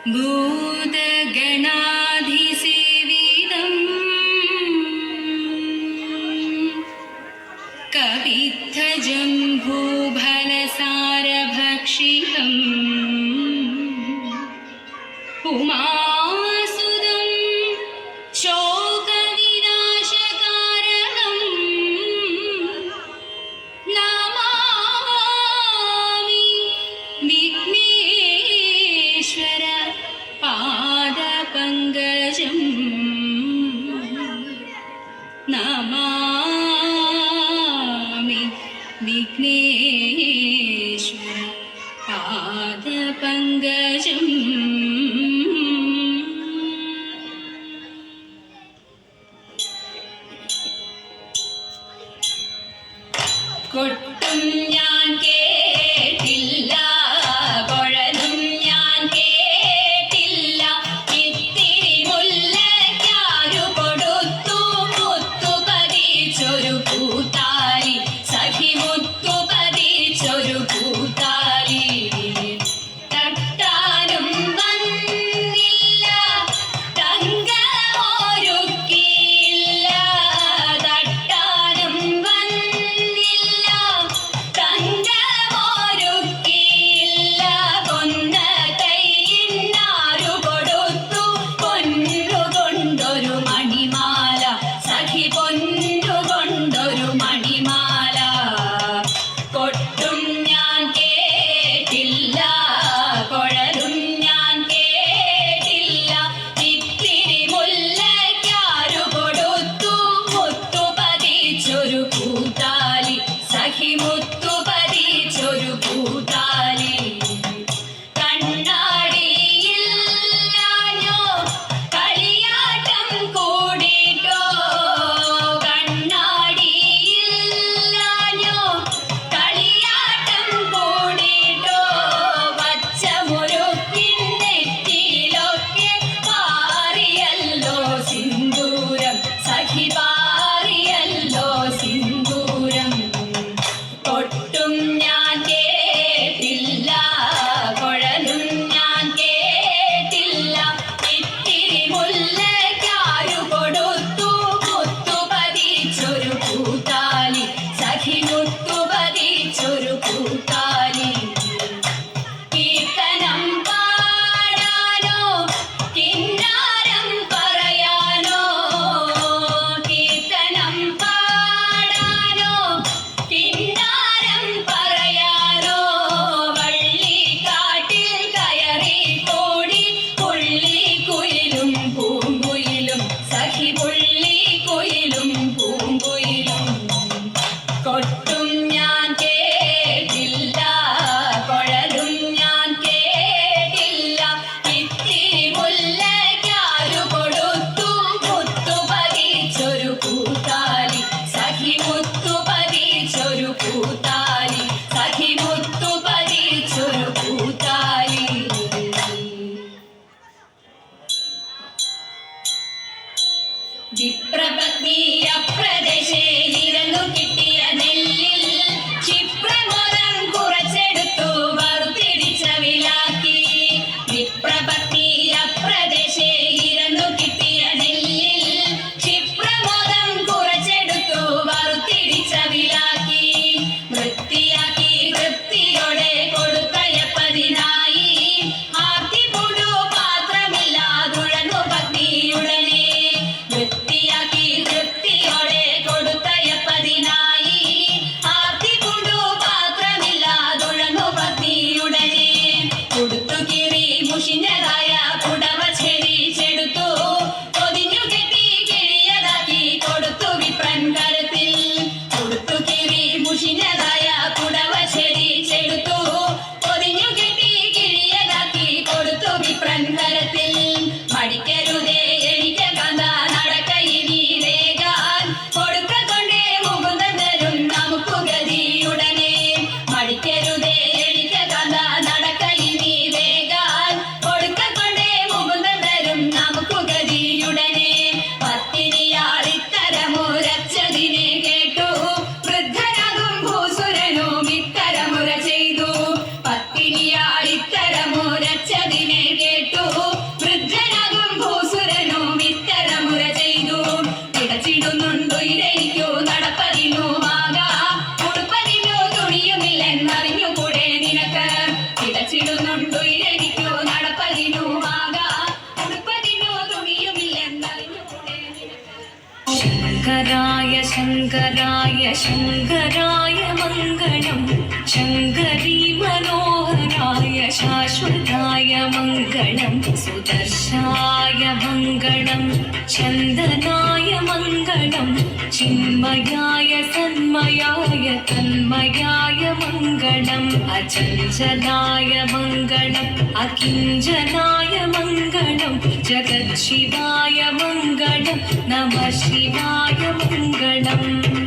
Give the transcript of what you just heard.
ഭൂതഗണാധിസേവിതം കവിദ്ധജംഭൂഫലസാരഭക്ഷിതം ഉമാസുതം ശോകവിനാശകാരണം നമാമി വിഘ്നേശ്വര പാദപങ്കജം നമാമി വിഘ്നേശ്വര പാദപങ്കജം. കൊട്ടും ഞാൻ കേട്ടില്ല, കുഴലും ഞാൻ കേട്ടില്ല, ഇത്തിരി മുല്ലയ്ക്കാരു കൊടുത്തു മുത്തു പതിച്ചൊരു പൂത്താലി, സഖി മുത്തു പതിച്ചൊരു പൂത്താലി. തട്ടാനും വന്നില്ല, തങ്കമൊരുക്കിയില്ല, തട്ടാനും വന്നില്ല, തങ്കമൊരുക്കിയില്ല, കൊന്ന കൈയിന്നാരു കൊടുത്തു പൊന്നുകൊണ്ടൊരു മണിമാല, സഖി പൊന്നുകൊണ്ടൊരു മണിമാല. കൊട്ടും ഞാൻ കേട്ടില്ല, കുഴലും ഞാൻ കേട്ടില്ല, ഇത്തിരി മുല്ലയ്ക്കാരു കൊടുത്തു മുത്തു പതിച്ചൊരു പൂത്താലി, സഖി മുത്തു പതിച്ചൊരു പൂത്താലി. കണ്ണാടിയില്ലാഞ്ഞോ കളിയാട്ടം കൂടിട്ടോ, കണ്ണാടിയില്ലാഞ്ഞോ കളിയാട്ടം കൂടിട്ടോ, പച്ചമുരുക്കിൻ നെറ്റിയിലൊക്കെ പാറിയല്ലോ സിന്ദൂരം, സഖി പാറിയല്ലോ സിന്ദൂരം. കൊട്ടും ഞാൻ കേട്ടില്ല, കുഴലും ഞാൻ കേട്ടില്ല, ഇത്തിരി മുല്ലയ്ക്കാരു കൊടുത്തു മുത്തു പതിച്ചൊരു പൂത്താലി, സഖി മുത്തു പതിച്ചൊരു പൂത്താലി. കീർത്തനം പാടാനോ കിന്നാരം പറയാനോ, കീർത്തനം പാടാനോ കിന്നാരം പറയാനോ, വള്ളിക്കാട്ടിൽ കയറി കൂടി പുള്ളിക്കുയിലും പൂങ്കുയിലും, സഖി പുള്ളിക്കുയിലും പൂങ്കുയിലും. കൊട്ടും ഞാൻ കേട്ടില്ല, കുഴലും ഞാൻ കേട്ടില്ല, ഇത്തിരി മുല്ലയ്ക്കാരു കൊടുത്തു മുത്തു പതിച്ചൊരു പൂത്താലി, സഖി മുത്തു പതിച്ചൊരു പൂത്താലി, സഖി മുത്തു പതിച്ചൊരു പൂത്താലി. വിപ്രപത്നി അപ്രദേശേ ഇരന്നു കിട്ടിയ നെല്ലിൽ ക്ഷിപ്രമോദം കുറച്ചെടുത്തു വറുത്തിടിച്ച വിലാക്കി. വിപ്രപത്നി അപ്രദേശേ ഇരന്നു കിട്ടിയ നെല്ലിൽ ക്ഷിപ്രമോദം കുറച്ചെടുത്തു വറുത്തിടിച്ച വിലാക്കി. വൃത്തിയാക്കി വൃത്തിയോടെ കൊടുത്തയപ്പതിനായി ആർത്തിപൂണ്ടു പാത്രമില്ലാതുഴന്നു പത്നിയുടനെ. വൃത്തിയാക്കി വൃത്തിയോടെ കൊടുത്തയപ്പതിനായി ആർത്തിപൂണ്ടു പാത്രമില്ലാതുഴന്നു പത്നിയുടനെ. കൊടുത്തു കീറി മുഷിഞ്ഞതായ പുടവ ചെരിച്ചെടുത്തു പൊതിഞ്ഞു കെട്ടി കിഴിയതാക്കി കൊടുത്തു വിപ്രൻ കരത്തിൽ. കൊടുത്തു കീറി മുഷിഞ്ഞതായ പുടവ ചെരിച്ചെടുത്തു പൊതിഞ്ഞു കെട്ടി കിഴിയതാക്കി കൊടുത്തു വിപ്രൻ കരത്തിൽ. മടിക്കരുതേ എനിക്ക് കഥ നടക്കയിനി വേഗാൻ, കൊടുക്ക കൊണ്ടേ മുകുന്ദൻ തരും നമുക്കു ഗതിയുടനെ. മടിക്കരുതേ എനിക്ക് കഥ നടക്കയിനി വേഗാൻ, കൊടുക്ക शङ्कराय मङ्गलम् शङ्करी मनोहराय शाश्वताय मङ्गलम् सुदर्शाय मङ्गलम् चन्दनाय मङ्गलम् चिन्मयाय सन्मयाय तन्मयाय मङ्गलम् अचञ्चलाय मङ्गलम् अकिञ्चनाय मङ्गलम् जगत्शिवाय मङ्गलम् नमः शिवाय मङ्गलम्।